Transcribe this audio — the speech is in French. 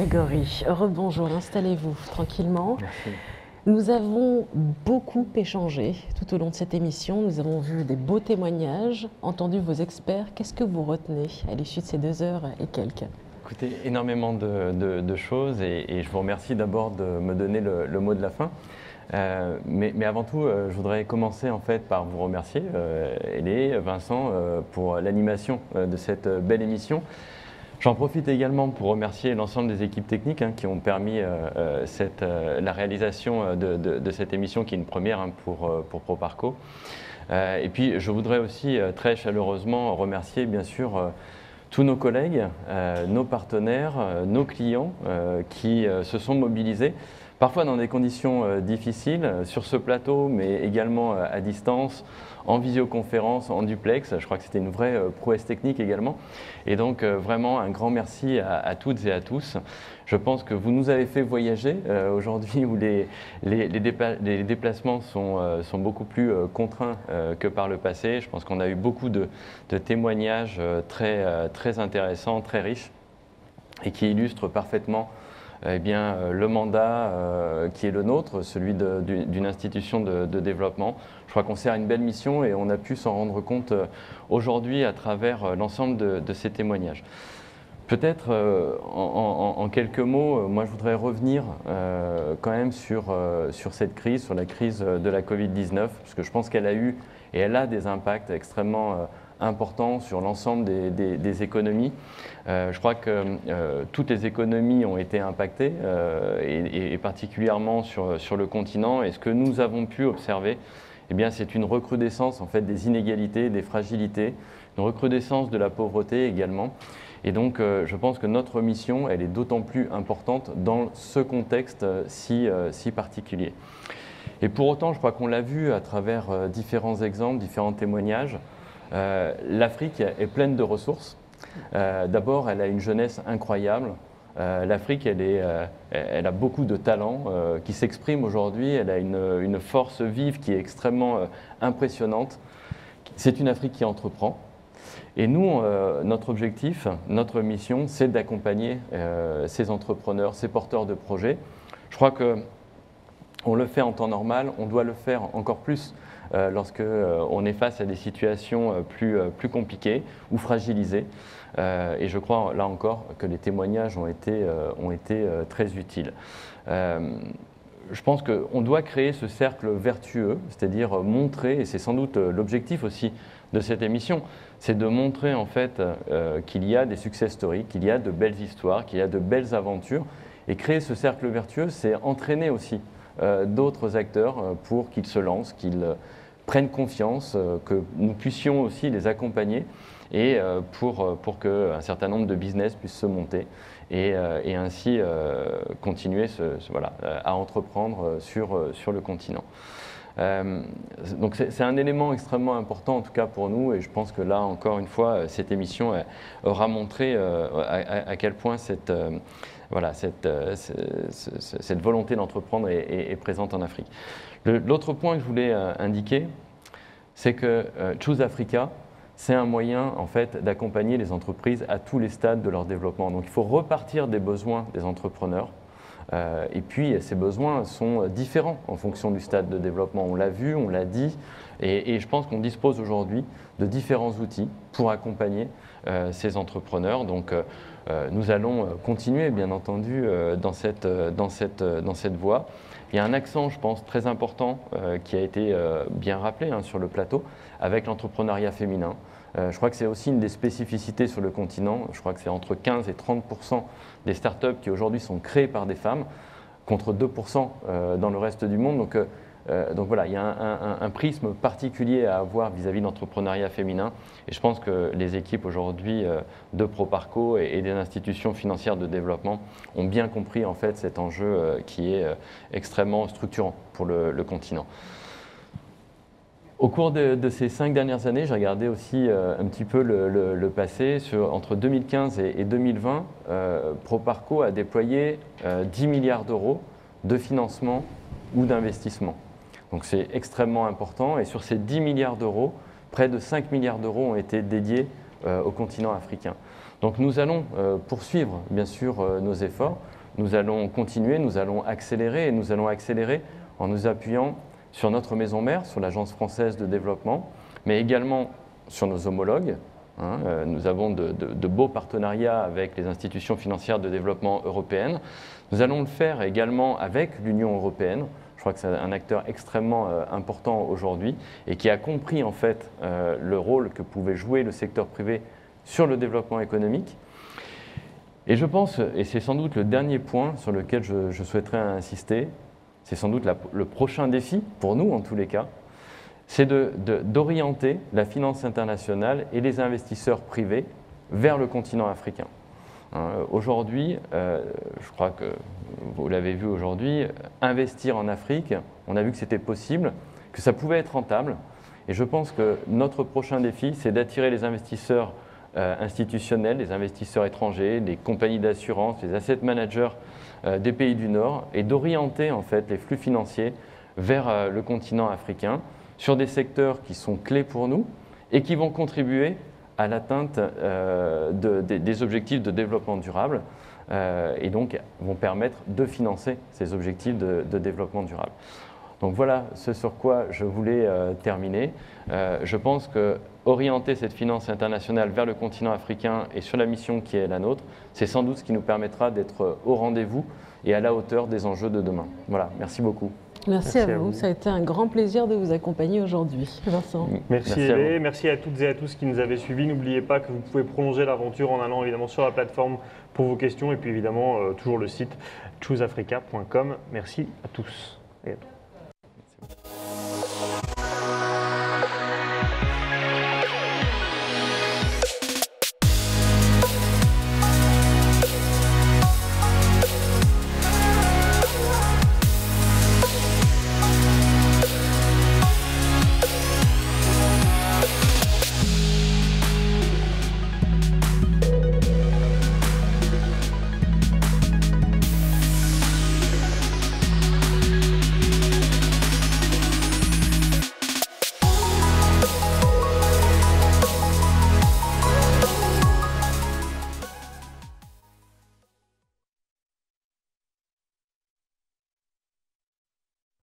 Grégory. Rebonjour, installez-vous tranquillement. Merci. Nous avons beaucoup échangé tout au long de cette émission. Nous avons vu des beaux témoignages, entendu vos experts. Qu'est-ce que vous retenez à l'issue de ces 2 heures et quelques? Écoutez, énormément de choses et je vous remercie d'abord de me donner le mot de la fin. Mais avant tout, je voudrais commencer en fait par vous remercier, Hélé, Vincent, pour l'animation de cette belle émission. J'en profite également pour remercier l'ensemble des équipes techniques qui ont permis la réalisation de cette émission qui est une première pour Proparco. Et puis je voudrais aussi très chaleureusement remercier bien sûr tous nos collègues, nos partenaires, nos clients qui se sont mobilisés, parfois dans des conditions difficiles, sur ce plateau, mais également à distance, en visioconférence, en duplex. Je crois que c'était une vraie prouesse technique également. Et donc vraiment un grand merci à toutes et à tous. Je pense que vous nous avez fait voyager aujourd'hui où les déplacements sont beaucoup plus contraints que par le passé. Je pense qu'on a eu beaucoup de témoignages très intéressants, très riches et qui illustrent parfaitement le mandat qui est le nôtre, celui d'une institution de développement. Je crois qu'on sert une belle mission et on a pu s'en rendre compte aujourd'hui à travers l'ensemble de ces témoignages. Peut-être en quelques mots, moi je voudrais revenir quand même sur cette crise, sur la crise de la Covid-19, parce que je pense qu'elle a eu et elle a des impacts extrêmement importants sur l'ensemble des économies. Je crois que toutes les économies ont été impactées et particulièrement sur le continent. Et ce que nous avons pu observer, eh bien, c'est une recrudescence en fait, des inégalités, des fragilités, une recrudescence de la pauvreté également. Et donc, je pense que notre mission, elle est d'autant plus importante dans ce contexte si particulier. Et pour autant, je crois qu'on l'a vu à travers différents exemples, différents témoignages, l'Afrique est pleine de ressources. D'abord, elle a une jeunesse incroyable. L'Afrique, elle a beaucoup de talents qui s'expriment aujourd'hui. Elle a une force vive qui est extrêmement impressionnante. C'est une Afrique qui entreprend. Et nous, notre objectif, notre mission, c'est d'accompagner ces entrepreneurs, ces porteurs de projets. Je crois qu'on le fait en temps normal, on doit le faire encore plus lorsqu'on est face à des situations plus compliquées ou fragilisées. Et je crois, là encore, que les témoignages ont été très utiles. Je pense qu'on doit créer ce cercle vertueux, c'est-à-dire montrer, et c'est sans doute l'objectif aussi de cette émission, c'est de montrer en fait qu'il y a des success stories, qu'il y a de belles histoires, qu'il y a de belles aventures. Et créer ce cercle vertueux, c'est entraîner aussi d'autres acteurs pour qu'ils se lancent, qu'ils prennent confiance, que nous puissions aussi les accompagner et pour qu'un certain nombre de business puissent se monter et ainsi continuer à entreprendre sur le continent. Donc c'est un élément extrêmement important en tout cas pour nous et je pense que là encore une fois cette émission aura montré à quel point cette volonté d'entreprendre est présente en Afrique. L'autre point que je voulais indiquer, c'est que Choose Africa, c'est un moyen en fait d'accompagner les entreprises à tous les stades de leur développement. Donc il faut repartir des besoins des entrepreneurs. Et puis ces besoins sont différents en fonction du stade de développement. On l'a vu, on l'a dit, et je pense qu'on dispose aujourd'hui de différents outils pour accompagner ces entrepreneurs. Donc nous allons continuer bien entendu dans cette voie. Il y a un accent, je pense, très important qui a été bien rappelé sur le plateau avec l'entrepreneuriat féminin. Je crois que c'est aussi une des spécificités sur le continent. Je crois que c'est entre 15 et 30% des startups qui aujourd'hui sont créées par des femmes, contre 2% dans le reste du monde. Donc voilà, il y a un prisme particulier à avoir vis-à-vis de l'entrepreneuriat féminin. Et je pense que les équipes aujourd'hui de Proparco et des institutions financières de développement ont bien compris en fait cet enjeu qui est extrêmement structurant pour le continent. Au cours de ces 5 dernières années, j'ai regardé aussi un petit peu le passé. Entre 2015 et 2020, Proparco a déployé 10 milliards d'euros de financement ou d'investissement. Donc c'est extrêmement important. Et sur ces 10 milliards d'euros, près de 5 milliards d'euros ont été dédiés au continent africain. Donc nous allons poursuivre bien sûr nos efforts, nous allons continuer, nous allons accélérer et nous allons accélérer en nous appuyant sur notre maison mère, sur l'Agence française de développement, mais également sur nos homologues. Nous avons de beaux partenariats avec les institutions financières de développement européennes. Nous allons le faire également avec l'Union européenne. Je crois que c'est un acteur extrêmement important aujourd'hui et qui a compris en fait le rôle que pouvait jouer le secteur privé sur le développement économique. Et je pense, et c'est sans doute le dernier point sur lequel je souhaiterais insister, c'est sans doute le prochain défi, pour nous en tous les cas, c'est d'orienter la finance internationale et les investisseurs privés vers le continent africain. Aujourd'hui, je crois que vous l'avez vu aujourd'hui, investir en Afrique, on a vu que c'était possible, que ça pouvait être rentable. Et je pense que notre prochain défi, c'est d'attirer les investisseurs institutionnels, les investisseurs étrangers, les compagnies d'assurance, les asset managers des pays du Nord et d'orienter en fait les flux financiers vers le continent africain sur des secteurs qui sont clés pour nous et qui vont contribuer à l'atteinte des objectifs de développement durable et donc vont permettre de financer ces objectifs de développement durable. Donc voilà ce sur quoi je voulais terminer. Je pense que orienter cette finance internationale vers le continent africain et sur la mission qui est la nôtre, c'est sans doute ce qui nous permettra d'être au rendez-vous et à la hauteur des enjeux de demain. Voilà, merci beaucoup. Merci à vous. Ça a été un grand plaisir de vous accompagner aujourd'hui, Vincent. Merci Hélé, merci à toutes et à tous qui nous avaient suivis. N'oubliez pas que vous pouvez prolonger l'aventure en allant évidemment sur la plateforme pour vos questions et puis évidemment toujours le site chooseafrica.com. Merci à tous et à toutes.